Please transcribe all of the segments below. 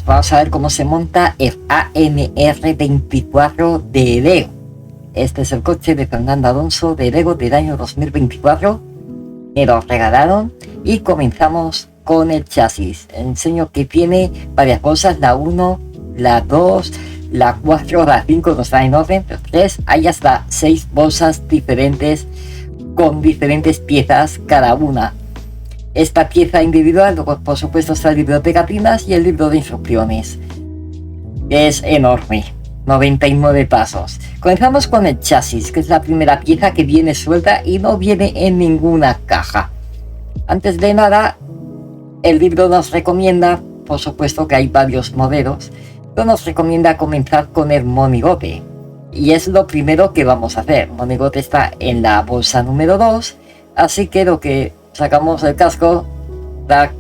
vamos a ver cómo se monta el AMR24 de Lego. Este es el coche de Fernando Alonso de Lego del año 2024. Me lo regalaron y comenzamos con el chasis. Enseño que tiene varias bolsas, la 1, la 2, la 4, la 5, no está en orden, pero 3, hay hasta 6 bolsas diferentes con diferentes piezas cada una. Esta pieza individual, luego por supuesto está el libro de pegatinas y el libro de instrucciones. Es enorme, 99 pasos. Comenzamos con el chasis, que es la primera pieza que viene suelta y no viene en ninguna caja. Antes de nada, el libro nos recomienda, por supuesto que hay varios modelos, pero nos recomienda comenzar con el monigote. Y es lo primero que vamos a hacer. El monigote está en la bolsa número 2, así que lo que sacamos el casco, la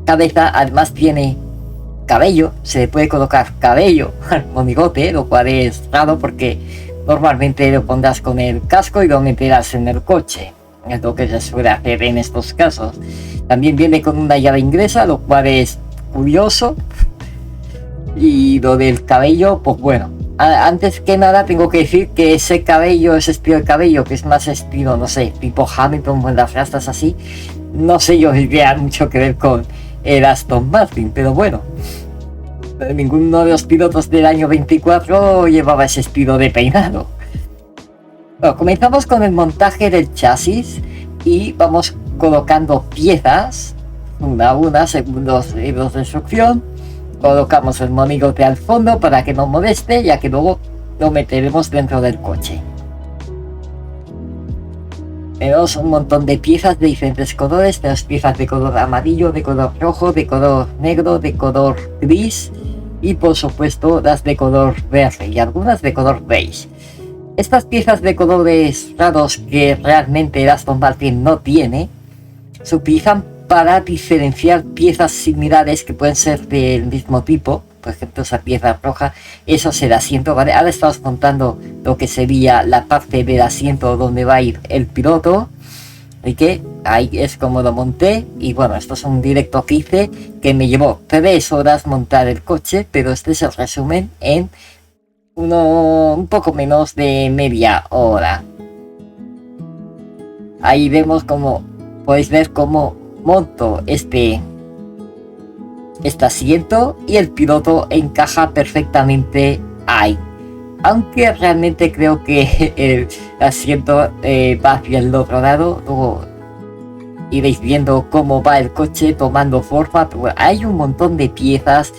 cabeza además tiene cabello, se le puede colocar cabello al monigote, lo cual es raro porque normalmente lo pondrás con el casco y lo meterás en el coche. Es lo que se suele hacer en estos casos. También viene con una llave inglesa, lo cual es curioso. Y lo del cabello, pues bueno, antes que nada tengo que decir que ese cabello, ese estilo de cabello, que es más estilo, no sé, tipo Hamilton, con las rastas así, no sé yo si tiene mucho que ver con el Aston Martin, pero bueno, ninguno de los pilotos del año 24 llevaba ese estilo de peinado. Bueno, comenzamos con el montaje del chasis y vamos colocando piezas, una a una, según los libros de instrucción. Colocamos el monigote al fondo para que no moleste, ya que luego lo meteremos dentro del coche. Tenemos un montón de piezas de diferentes colores. Tenemos piezas de color amarillo, de color rojo, de color negro, de color gris y por supuesto las de color verde y algunas de color beige. Estas piezas de colores raros que realmente el Aston Martin no tiene se utilizan para diferenciar piezas similares que pueden ser del mismo tipo. Por ejemplo, esa pieza roja, eso es el asiento, ¿vale? Ahora estamos montando lo que sería la parte del asiento donde va a ir el piloto. Así que ahí es como lo monté. Y bueno, esto es un directo que hice que me llevó 3 horas montar el coche, pero este es el resumen en un poco menos de media hora. Ahí vemos como, podéis ver cómo monto este asiento y el piloto encaja perfectamente ahí, aunque realmente creo que el asiento va hacia el otro lado. Luego iréis viendo cómo va el coche tomando forma, pero bueno, hay un montón de piezas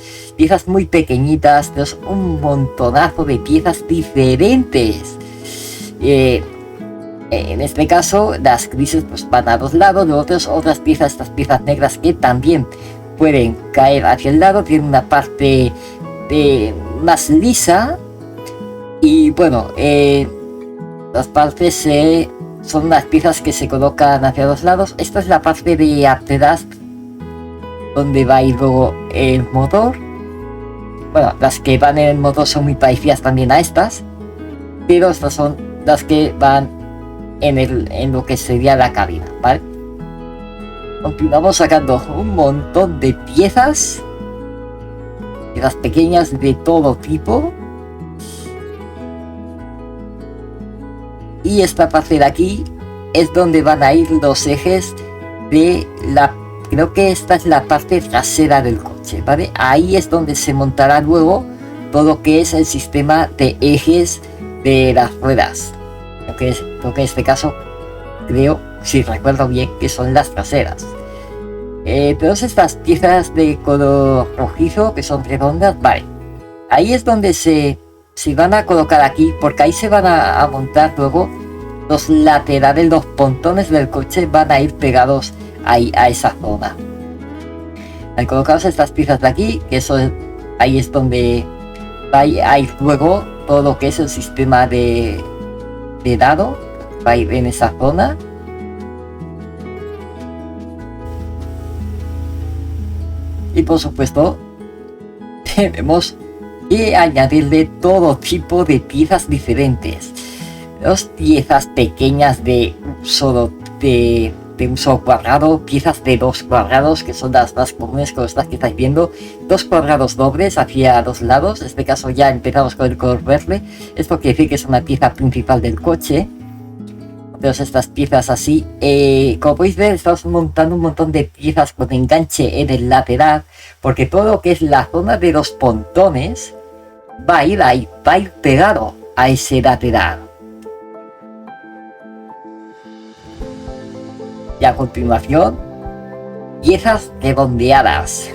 muy pequeñitas, tenemos un montonazo de piezas diferentes. En este caso las grises pues van a los lados, luego otras piezas, estas piezas negras que también pueden caer hacia el lado, tienen una parte más lisa y bueno, las partes son las piezas que se colocan hacia los lados. Esta es la parte de atrás donde va a ir luego el motor. Bueno, las que van en el motor son muy parecidas también a estas, pero estas son las que van en lo que sería la cabina, ¿vale? Continuamos sacando un montón de piezas pequeñas de todo tipo. Y esta parte de aquí es donde van a ir los ejes de creo que esta es la parte trasera del coche, ¿vale? Ahí es donde se montará luego todo lo que es el sistema de ejes de las ruedas. Creo que en este caso, creo, si recuerdo bien, que son las traseras. Todas estas piezas de color rojizo que son redondas, vale. Ahí es donde se van a colocar aquí, porque ahí se van a montar luego los laterales, los pontones del coche van a ir pegados ahí a esa zona. Al colocarse estas piezas de aquí, que ahí es donde va a ir luego todo lo que es el sistema de dado, va a ir en esa zona. Y por supuesto tenemos que añadirle todo tipo de piezas diferentes. Dos piezas pequeñas de solo de de un solo cuadrado, piezas de 2 cuadrados, que son las más comunes con estas que estáis viendo, 2 cuadrados dobles hacia 2 lados. En este caso ya empezamos con el color verde. Esto quiere decir que es una pieza principal del coche. Entonces estas piezas así, como podéis ver, estamos montando un montón de piezas con enganche en el lateral, porque todo lo que es la zona de los pontones va a ir ahí, va a ir pegado a ese lateral. Y a continuación, piezas redondeadas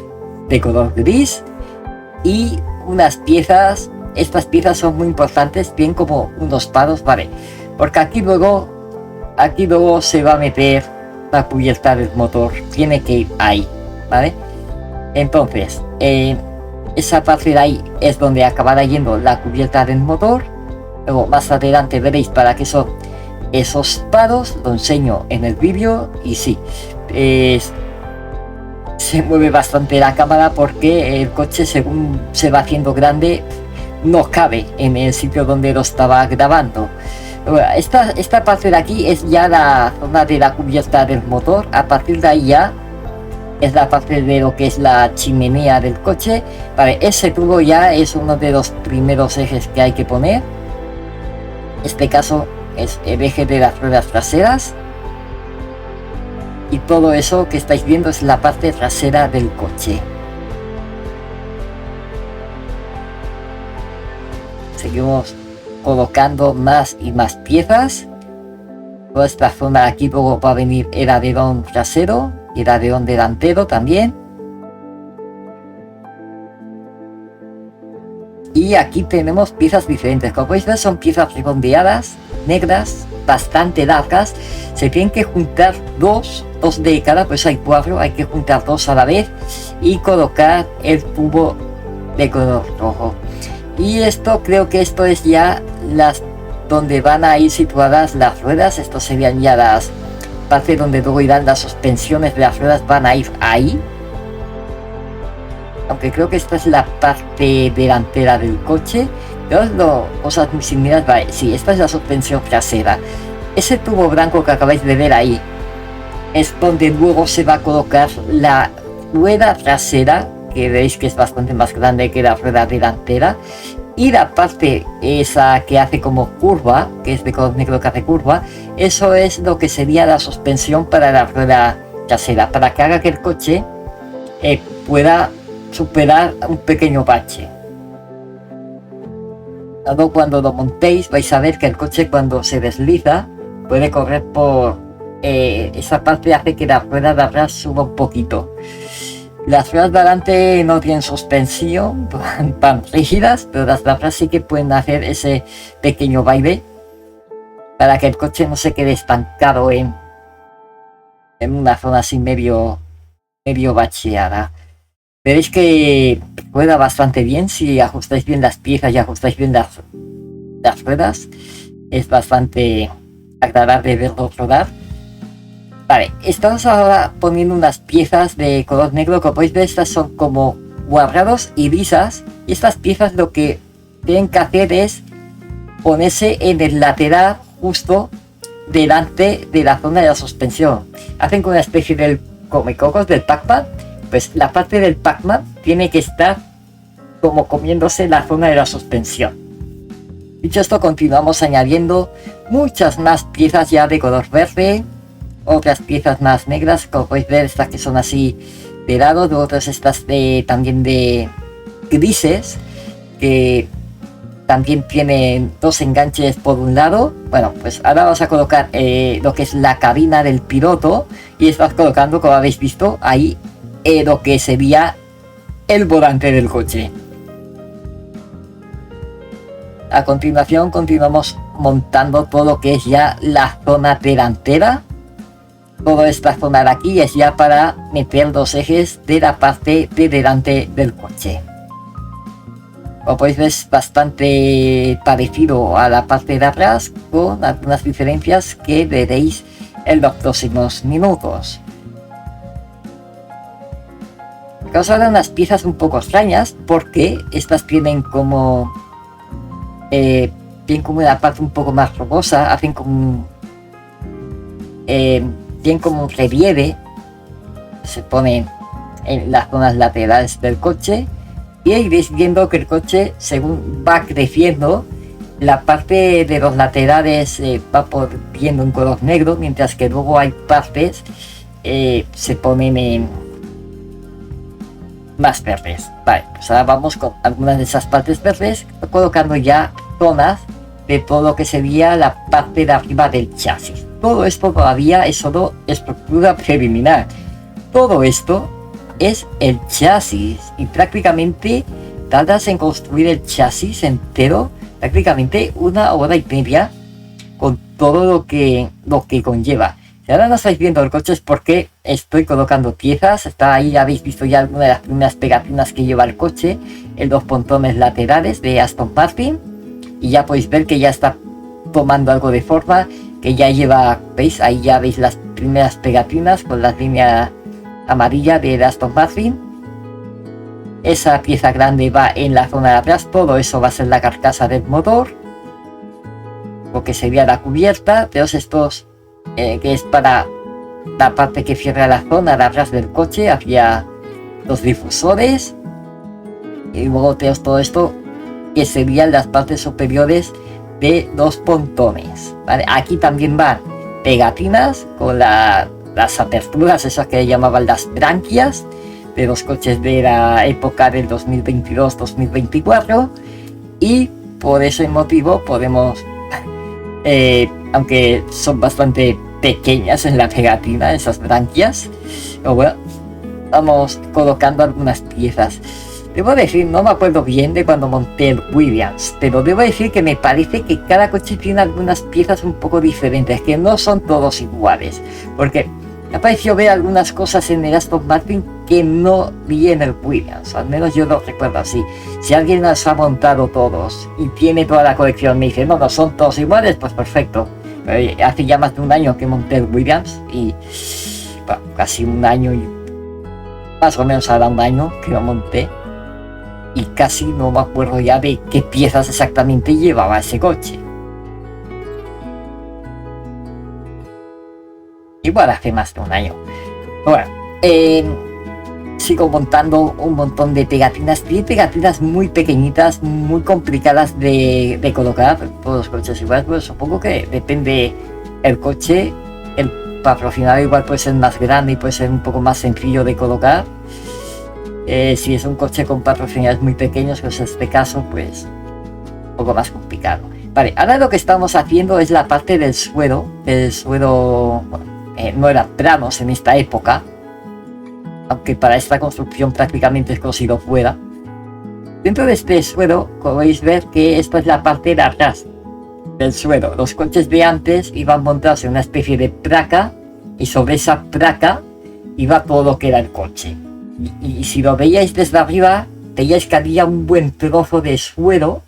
de color gris y unas piezas, estas piezas son muy importantes, bien como unos palos, ¿vale? Porque aquí luego se va a meter la cubierta del motor, tiene que ir ahí, ¿vale? Entonces, esa parte de ahí es donde acabará yendo la cubierta del motor. Luego más adelante veréis para qué son esos palos, lo enseño en el vídeo. Y sí, se mueve bastante la cámara porque el coche, según se va haciendo grande, no cabe en el sitio donde lo estaba grabando. Esta parte de aquí es ya la zona de la cubierta del motor. A partir de ahí ya es la parte de lo que es la chimenea del coche. Vale, ese tubo ya es uno de los primeros ejes que hay que poner. En este caso es el eje de las ruedas traseras. Y todo eso que estáis viendo es la parte trasera del coche. Seguimos colocando más y más piezas. Toda esta zona de aquí luego va a venir el alerón trasero y el alerón delantero también. Y aquí tenemos piezas diferentes. Como podéis ver, son piezas redondeadas, negras, bastante largas. Se tienen que juntar dos de cada, pues hay 4, hay que juntar 2 a la vez y colocar el tubo de color rojo. Y esto, creo que esto es ya las donde van a ir situadas las ruedas. Estos serían ya las partes donde luego irán las suspensiones de las ruedas, van a ir ahí. Aunque creo que esta es la parte delantera del coche. Pero cosas muy similares, vale, sí, esta es la suspensión trasera. Ese tubo blanco que acabáis de ver ahí es donde luego se va a colocar la rueda trasera, que veis que es bastante más grande que la rueda delantera. Y la parte esa que hace como curva, que es de color negro que hace curva, eso es lo que sería la suspensión para la rueda trasera, para que haga que el coche pueda superar un pequeño bache. Luego cuando lo montéis vais a ver que el coche, cuando se desliza, puede correr por esa parte, hace que la rueda de atrás suba un poquito. Las ruedas de adelante no tienen suspensión, van rígidas, pero las de atrás sí que pueden hacer ese pequeño baile para que el coche no se quede estancado en una zona así medio bacheada. Veréis que rueda bastante bien si ajustáis bien las piezas y ajustáis bien las ruedas. Es bastante agradable verlo rodar. Vale, estamos ahora poniendo unas piezas de color negro. Como podéis ver, estas son como cuadrados y lisas. Y estas piezas lo que tienen que hacer es ponerse en el lateral justo delante de la zona de la suspensión. Hacen como una especie del comecocos del Pac-Man. Pues la parte del Pac-Man tiene que estar como comiéndose la zona de la suspensión. Dicho esto, continuamos añadiendo muchas más piezas ya de color verde. Otras piezas más negras, como podéis ver, estas que son así de lado, de otras estas también de grises, que también tienen 2 enganches por un lado. Bueno, pues ahora vamos a colocar lo que es la cabina del piloto, y estás colocando, como habéis visto, ahí lo que sería el volante del coche. A continuación continuamos montando todo lo que es ya la zona delantera. Toda esta zona de aquí es ya para meter los ejes de la parte de delante del coche. Como podéis ver, es bastante parecido a la parte de atrás, con algunas diferencias que veréis en los próximos minutos. Vamos a ver unas piezas un poco extrañas, porque estas tienen como bien como una parte un poco más rugosa, hacen como tienen como un relieve, se ponen en las zonas laterales del coche, y iréis viendo que el coche, según va creciendo, la parte de los laterales va viendo un color negro, mientras que luego hay partes se ponen en más verdes. Vale, pues ahora vamos con algunas de esas partes verdes, colocando ya zonas de todo lo que sería la parte de arriba del chasis. Todo esto todavía es solo estructura preliminar. Todo esto es el chasis, y prácticamente tardas en construir el chasis entero prácticamente 1 hora y media, con todo lo que conlleva. Si ahora no estáis viendo el coche es porque estoy colocando piezas. Está ahí, habéis visto ya algunas de las primeras pegatinas que lleva el coche en los pontones laterales de Aston Martin, y ya podéis ver que ya está tomando algo de forma, que ya lleva, veis, ahí ya veis las primeras pegatinas con la línea amarilla de Aston Martin. Esa pieza grande va en la zona de atrás, todo eso va a ser la carcasa del motor, lo que sería la cubierta, todos estos que es para la parte que cierra la zona de atrás del coche hacia los difusores, y luego tenemos todo esto que serían las partes superiores de los pontones, ¿vale? Aquí también van pegatinas con las aperturas, esas que llamaban las branquias, de los coches de la época del 2022-2024, y por ese motivo podemos, aunque son bastante pequeñas en la pegatina, esas branquias, pero bueno, vamos colocando algunas piezas. Debo decir, no me acuerdo bien de cuando monté el Williams, pero debo decir que me parece que cada coche tiene algunas piezas un poco diferentes, que no son todos iguales, porque me ha parecido ver algunas cosas en el Aston Martin que no vi en el Williams, al menos yo lo recuerdo así. Si alguien los ha montado todos y tiene toda la colección, me dice, no son todos iguales, pues perfecto. Hace ya más de un año que monté el Williams, y bueno, casi un año, y más o menos ahora un año que lo monté, y casi no me acuerdo ya de qué piezas exactamente llevaba ese coche. Igual hace más de un año. Bueno, sigo montando un montón de pegatinas. Tiene pegatinas muy pequeñitas, muy complicadas de colocar. Todos los coches igual, pues supongo que depende el coche. El patrocinador igual puede ser más grande y puede ser un poco más sencillo de colocar. Si es un coche con patrocinadores muy pequeños, que es este caso, pues un poco más complicado. Vale, ahora lo que estamos haciendo es la parte del suelo. El suelo, bueno, no eran planos en esta época, aunque para esta construcción prácticamente es cosido fuera. Dentro de este suelo podéis ver que esta es la parte de atrás del suelo. Los coches de antes iban montados en una especie de placa, y sobre esa placa iba todo lo que era el coche. Y si lo veíais desde arriba, veíais que había un buen trozo de suelo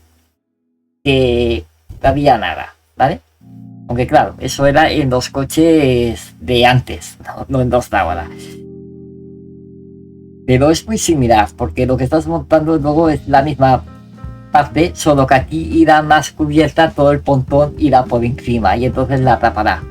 que no había nada, ¿vale? Aunque claro, eso era en los coches de antes, no en los de ahora. Pero es muy similar, porque lo que estás montando luego es la misma parte, solo que aquí irá más cubierta, todo el pontón irá por encima, y entonces la tapará.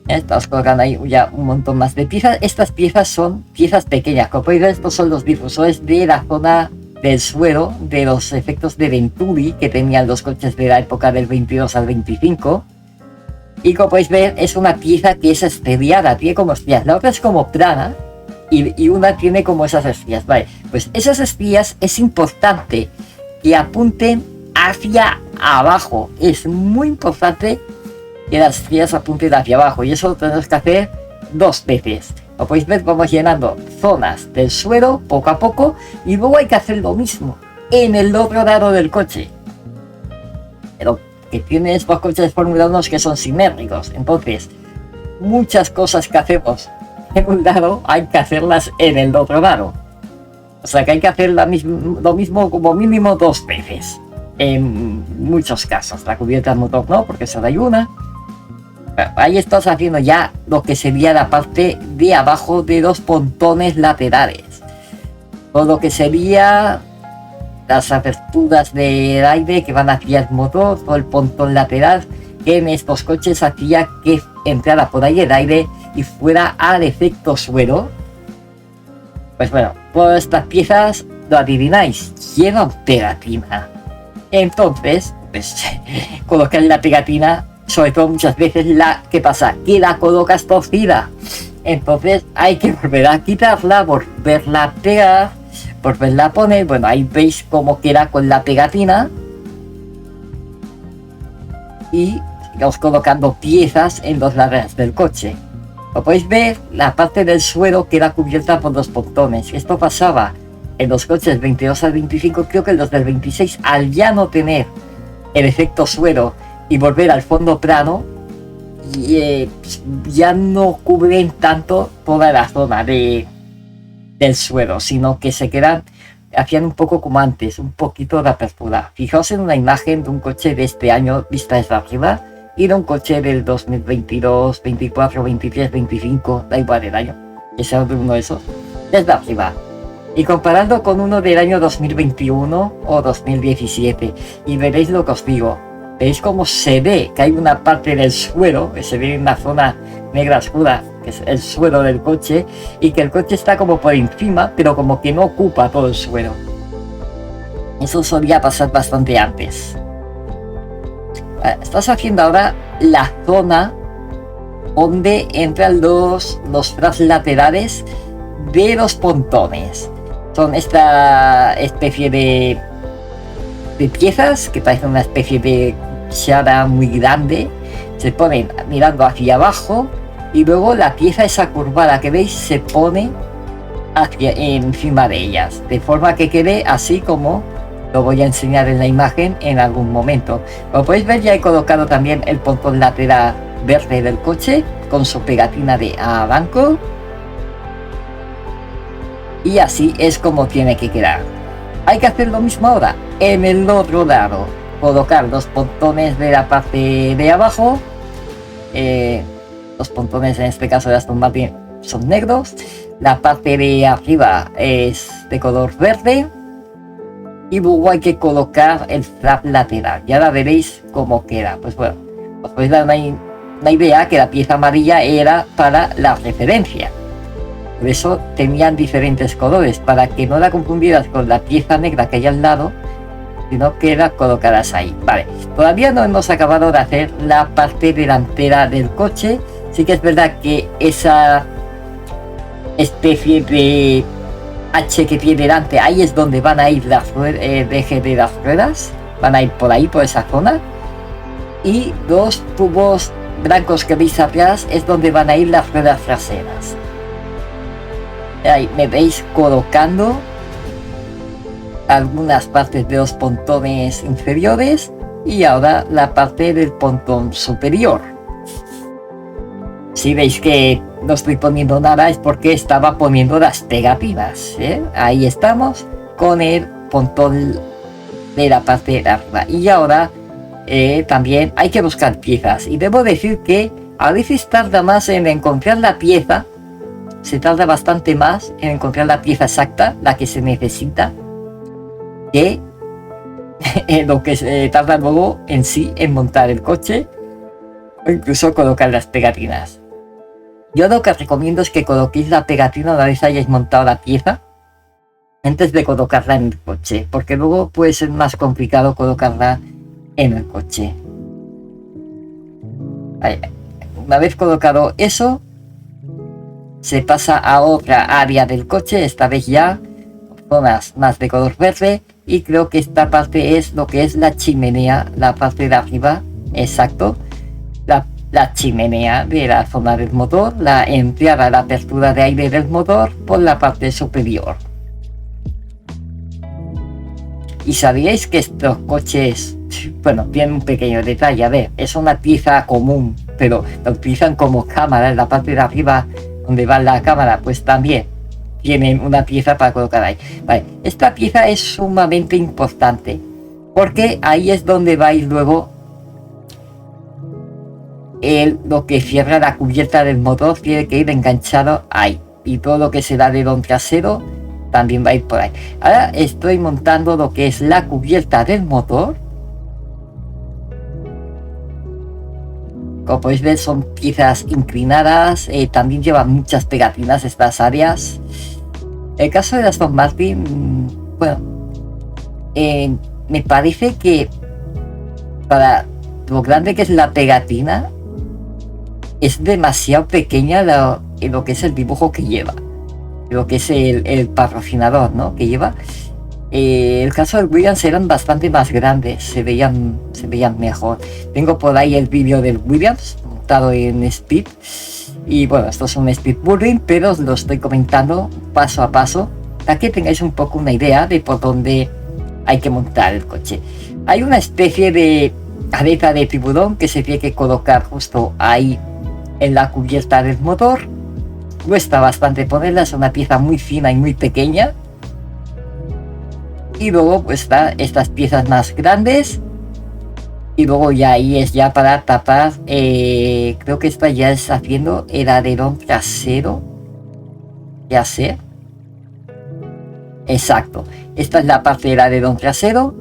Estamos colocando ahí ya un montón más de piezas. Estas piezas son piezas pequeñas, como podéis ver, estos son los difusores de la zona del suelo, de los efectos de Venturi que tenían los coches de la época del 22 al 25. Y como podéis ver, es una pieza que es estriada, tiene como estrías. La otra es como plana, y una tiene como esas estrías. Vale, pues esas estrías es importante que apunten hacia abajo. Es muy importante que las estrías apunten hacia abajo, y eso lo tenemos que hacer 2 veces. Como podéis ver, vamos llenando zonas del suelo poco a poco, y luego hay que hacer lo mismo en el otro lado del coche. Pero que tiene estos coches de Fórmula 1 que son simétricos, entonces muchas cosas que hacemos en un lado hay que hacerlas en el otro lado. O sea que hay que hacer lo mismo como mínimo 2 veces. En muchos casos, la cubierta del motor no, porque solo hay una. Ahí estás haciendo ya lo que sería la parte de abajo de los pontones laterales. Todo lo que sería las aperturas del aire que van hacia el motor, todo el pontón lateral, que en estos coches hacía que entrara por ahí el aire y fuera al efecto suero. Pues bueno, por estas piezas lo adivináis, llevan pegatina. Entonces, pues colocar la pegatina, sobre todo muchas veces ¿qué pasa? Que la colocas torcida. Entonces hay que volver a quitarla, volverla a pegar, volverla a poner. Bueno, ahí veis cómo queda con la pegatina. Y vamos colocando piezas en los lados del coche. Como podéis ver, la parte del suelo queda cubierta por los pontones. Esto pasaba en los coches 22 al 25, creo que en los del 26, al ya no tener el efecto suelo y volver al fondo plano, y, ya no cubren tanto toda la zona del suelo, sino que se quedan, hacían un poco como antes, un poquito de apertura. Fijaos en una imagen de un coche de este año vista desde arriba y de un coche del 2022, 24, 23, 25, da igual el año, que sea de uno de esos, desde arriba. Y comparando con uno del año 2021 o 2017, y veréis lo que os digo. Veis cómo se ve que hay una parte del suelo, que se ve en una zona negra oscura, que es el suelo del coche, y que el coche está como por encima, pero como que no ocupa todo el suelo. Eso solía pasar bastante antes. Estás haciendo ahora la zona donde entran los brazos laterales de los pontones. Son esta especie de piezas que parecen una especie de cuchara muy grande. Se ponen mirando hacia abajo y luego la pieza esa curvada que veis se pone hacia encima de ellas, de forma que quede así como lo voy a enseñar en la imagen en algún momento. Como podéis ver, ya he colocado también el pontón lateral verde del coche con su pegatina de banco, y así es como tiene que quedar. Hay que hacer lo mismo ahora en el otro lado, colocar los pontones de la parte de abajo. Los pontones en este caso de Aston Martin son negros, la parte de arriba es de color verde, y luego hay que colocar el flap lateral. Y ahora veréis cómo queda. Pues bueno, os podéis dar una idea que la pieza amarilla era para la referencia. Por eso tenían diferentes colores, para que no la confundieras con la pieza negra que hay al lado, sino que la colocarás ahí. Vale, todavía no hemos acabado de hacer la parte delantera del coche. Sí que es verdad que esa especie de H que tiene delante, ahí es donde van a ir el eje de las ruedas, van a ir por ahí, por esa zona, y dos tubos blancos que veis atrás es donde van a ir las ruedas traseras. Ahí me veis colocando algunas partes de los pontones inferiores y ahora la parte del pontón superior. Si veis que no estoy poniendo nada es porque estaba poniendo las pegatinas, ¿eh? Ahí estamos con el pontón de la parte de arriba. Y ahora también hay que buscar piezas, y debo decir que a veces tarda más en encontrar la pieza, se tarda bastante más en encontrar la pieza exacta, la que se necesita, que lo que se tarda luego en sí en montar el coche o incluso colocar las pegatinas. Yo lo que recomiendo es que coloquéis la pegatina una vez hayáis montado la pieza antes de colocarla en el coche, porque luego puede ser más complicado colocarla en el coche. Una vez colocado eso, se pasa a otra área del coche, esta vez ya zonas más de color verde, y creo que esta parte es lo que es la chimenea, la parte de arriba, exacto, la chimenea de la zona del motor, la entrada, la apertura de aire del motor por la parte superior. Y sabíais que estos coches, bueno, tienen un pequeño detalle, a ver, es una pieza común, pero lo utilizan como cámara en la parte de arriba donde va la cámara, pues también tienen una pieza para colocar ahí. Vale, esta pieza es sumamente importante porque ahí es donde va a ir luego lo que cierra la cubierta del motor, tiene que ir enganchado ahí, y todo lo que se da de don trasero también va a ir por ahí. Ahora estoy montando lo que es la cubierta del motor, Como podéis ver, son piezas inclinadas, también llevan muchas pegatinas estas áreas. El caso de la Aston Martin, bueno, me parece que para lo grande que es la pegatina, es demasiado pequeña lo que es el dibujo que lleva, lo que es el patrocinador, ¿no?, que lleva. El caso de Williams eran bastante más grandes, se veían mejor. Tengo por ahí el vídeo del Williams montado en Speed. Y bueno, esto es un speedboarding, pero os lo estoy comentando paso a paso para que tengáis un poco una idea de por dónde hay que montar el coche. Hay una especie de aleta de tiburón que se tiene que colocar justo ahí en la cubierta del motor. Cuesta bastante ponerla, es una pieza muy fina y muy pequeña. Y luego pues está estas piezas más grandes. Y luego ya ahí es ya para tapar, creo que esta ya es haciendo el alerón trasero. Ya sé. Exacto. Esta es la parte del alerón trasero.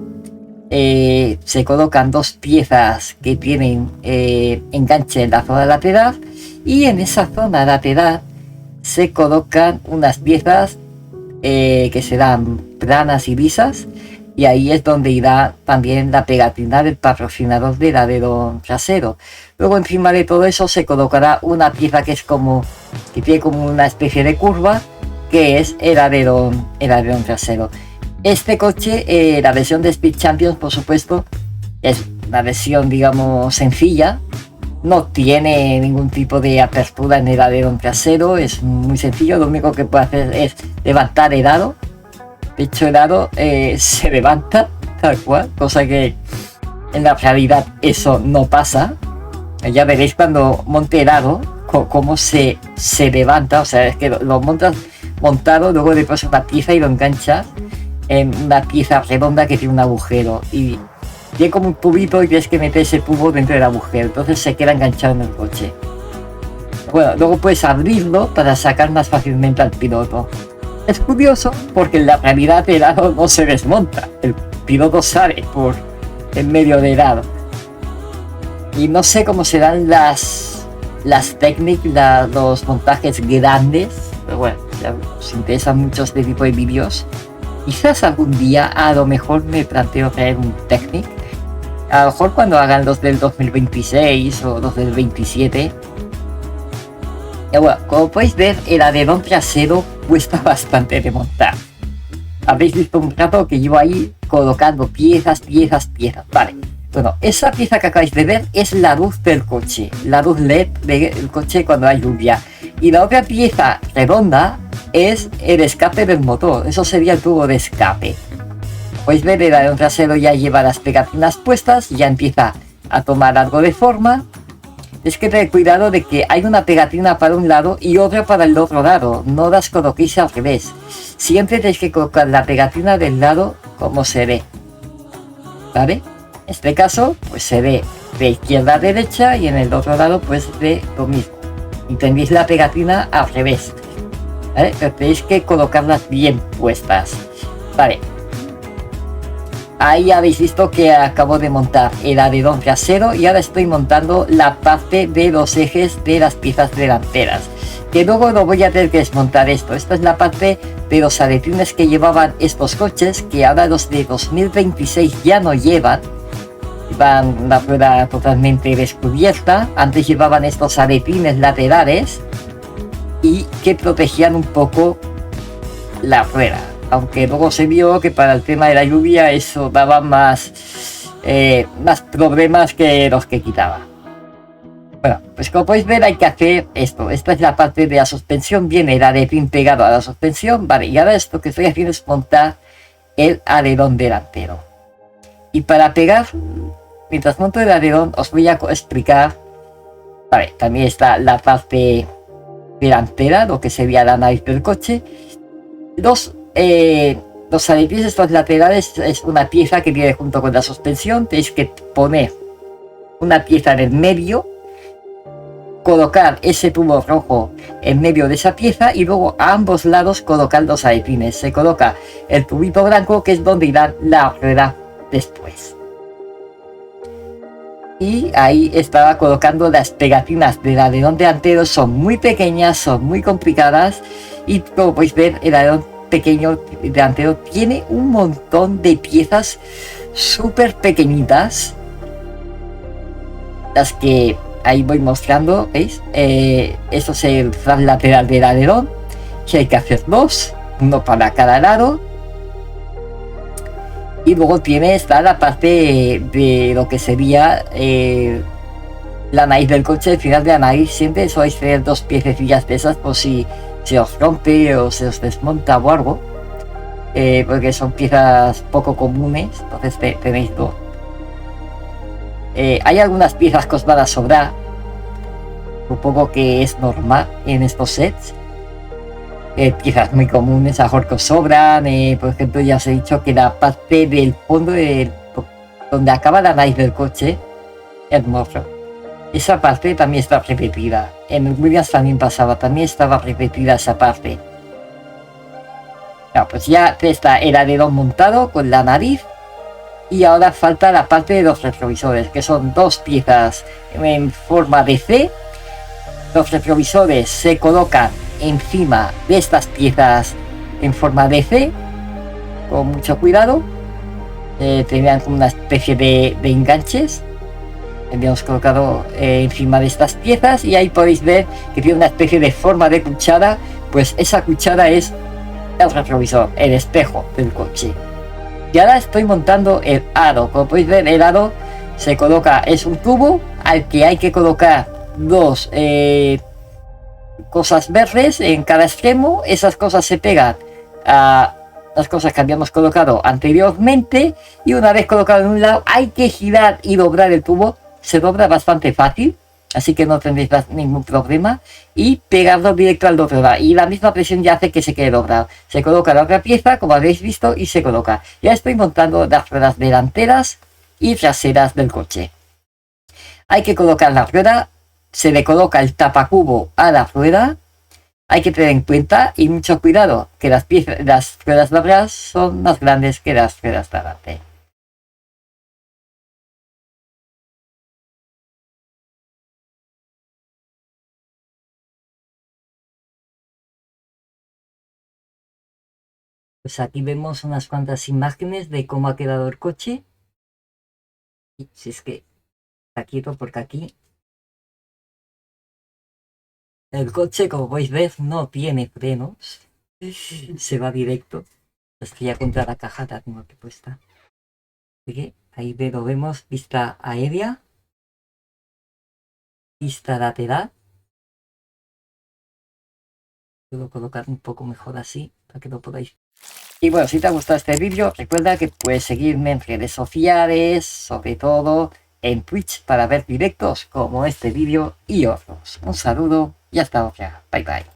Se colocan dos piezas que tienen enganche en la zona lateral. Y en esa zona lateral se colocan unas piezas que serán planas y lisas. Y ahí es donde irá también la pegatina del patrocinador del alerón trasero. Luego encima de todo eso se colocará una pieza que tiene como una especie de curva, que es el alerón trasero. Este coche, la versión de Speed Champions, por supuesto, es una versión, digamos, sencilla. No tiene ningún tipo de apertura en el alerón trasero, es muy sencillo. Lo único que puede hacer es levantar el aro. De hecho, el aro se levanta tal cual, cosa que en la realidad eso no pasa. Ya veréis cuando monte el aro cómo se levanta. O sea, es que lo montas montado, luego le pones una pieza y lo enganchas en una pieza redonda que tiene un agujero. Y tiene como un tubito y tienes que meter ese tubo dentro del agujero. Entonces se queda enganchado en el coche. Bueno, luego puedes abrirlo para sacar más fácilmente al piloto. Es curioso porque en la realidad el aro no se desmonta, el piloto sale por en medio del aro. Y no sé cómo serán las técnicas, los montajes grandes, pero bueno, si os interesan mucho este tipo de vídeos, quizás algún día a lo mejor me planteo traer un Technic. A lo mejor cuando hagan los del 2026 o los del 27. Bueno, como podéis ver, el alerón trasero cuesta bastante de montar. Habéis visto un rato que llevo ahí colocando piezas. Vale, bueno, esa pieza que acabáis de ver es la luz del coche, la luz LED del coche cuando hay lluvia. Y la otra pieza redonda es el escape del motor, eso sería el tubo de escape. Podéis ver, el alerón trasero ya lleva las pegatinas puestas, ya empieza a tomar algo de forma. Es que tener cuidado de que hay una pegatina para un lado y otra para el otro lado, no las coloquéis al revés. Siempre tenéis que colocar la pegatina del lado como se ve, ¿vale? En este caso, pues se ve de izquierda a derecha y en el otro lado pues de lo mismo. Y tendréis la pegatina al revés, ¿vale? Pero tenéis que colocarlas bien puestas, ¿vale? Ahí habéis visto que acabo de montar el alerón trasero y ahora estoy montando la parte de los ejes de las piezas delanteras. Que luego lo voy a tener que desmontar esto. Esta es la parte de los aletines que llevaban estos coches, que ahora los de 2026 ya no llevan. Llevan la rueda totalmente descubierta. Antes llevaban estos aletines laterales y que protegían un poco la rueda. Aunque luego se vio que para el tema de la lluvia eso daba más problemas que los que quitaba. Bueno, pues como podéis ver hay que hacer esto. Esta es la parte de la suspensión, viene el aletín pegado a la suspensión, vale, y ahora esto que estoy haciendo es montar el alerón delantero. Y para pegar, mientras monto el alerón os voy a explicar, vale, también está la parte delantera, lo que sería la nariz del coche. Los aletines estos laterales es una pieza que viene junto con la suspensión. Tenéis que poner una pieza en el medio, colocar ese tubo rojo en medio de esa pieza y luego a ambos lados colocar los aletines. Se coloca el tubito blanco que es donde irá la rueda después. y ahí estaba colocando las pegatinas del alerón delantero. Son muy pequeñas, son muy complicadas, y como podéis ver, el alerón pequeño delantero tiene un montón de piezas súper pequeñitas, las que ahí voy mostrando, ¿veis? Esto es el flan lateral del alerón, que hay que hacer dos, uno para cada lado. Y luego está la parte de lo que sería la nariz del coche. Al final de la nariz siempre sois tener dos piececillas de esas por si se os rompe o se os desmonta o algo, porque son piezas poco comunes, entonces tenéis dos. Hay algunas piezas que os van a sobrar, supongo que es normal en estos sets. Piezas muy comunes, a que os sobran. Por ejemplo, ya os he dicho que la parte del fondo donde acaba la nariz del coche, el morro, esa parte también está repetida. En el Williams también pasaba, también estaba repetida esa parte. No, pues ya está el alerón montado con la nariz, y ahora falta la parte de los retrovisores, que son dos piezas en forma de C. Los retrovisores se colocan encima de estas piezas en forma de C, con mucho cuidado. Tenían una especie de enganches. Habíamos colocado encima de estas piezas, y ahí podéis ver que tiene una especie de forma de cuchara. Pues esa cuchara es el retrovisor, el espejo del coche. Y ahora estoy montando el aro. Como podéis ver, el aro se coloca, es un tubo al que hay que colocar dos cosas verdes en cada extremo. Esas cosas se pegan a las cosas que habíamos colocado anteriormente, y una vez colocado en un lado hay que girar y doblar el tubo. Se dobla bastante fácil, así que no tendréis ningún problema, y pegarlo directo al otro lado, y la misma presión ya hace que se quede doblado. Se coloca la otra pieza, como habéis visto, y se coloca. Ya estoy montando las ruedas delanteras y traseras del coche. Hay que colocar la rueda, se le coloca el tapacubo a la rueda. Hay que tener en cuenta y mucho cuidado que las ruedas de atrás son más grandes que las ruedas de adelante. Pues aquí vemos unas cuantas imágenes de cómo ha quedado el coche. Y si es que está quieto, porque aquí el coche, como podéis ver, no tiene frenos. Se va directo. Estoy ya contra la caja, la tengo aquí puesta. Así que ahí lo vemos, vista aérea, vista lateral. Puedo colocar un poco mejor así, para que lo podáis. Y bueno, si te ha gustado este vídeo, recuerda que puedes seguirme en redes sociales, sobre todo en Twitch, para ver directos como este vídeo y otros. Un saludo y hasta otra. Bye bye.